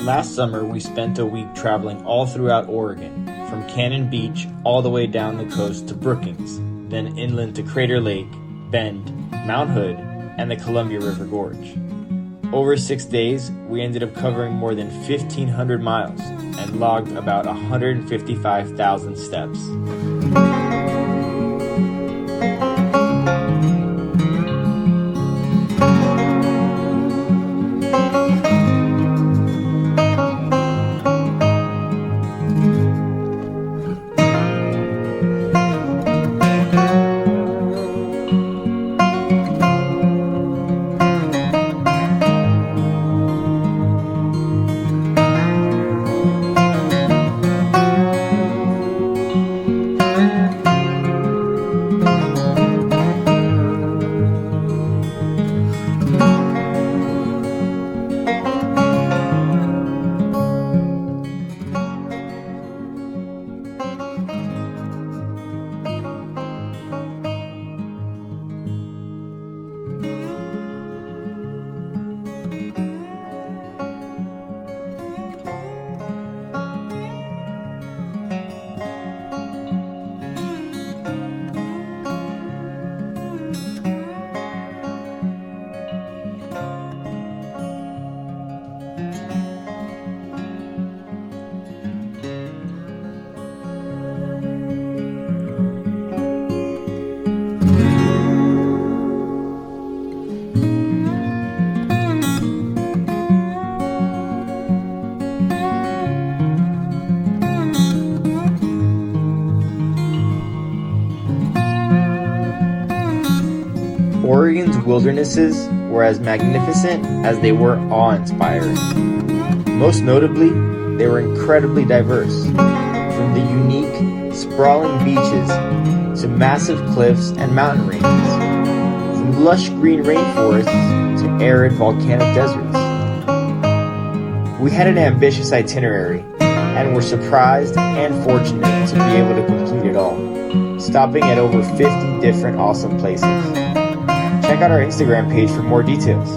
Last summer, we spent a week traveling all throughout Oregon, from Cannon Beach all the way down the coast to Brookings, then inland to Crater Lake, Bend, Mount Hood, and the Columbia River Gorge. Over 6 days, we ended up covering more than 1,500 miles and logged about 155,000 steps. Oregon's wildernesses were as magnificent as they were awe-inspiring. Most notably, they were incredibly diverse, from the unique, sprawling beaches to massive cliffs and mountain ranges, from lush green rainforests to arid volcanic deserts. We had an ambitious itinerary, and were surprised and fortunate to be able to complete it all, stopping at over 50 different awesome places. Check out our Instagram page for more details.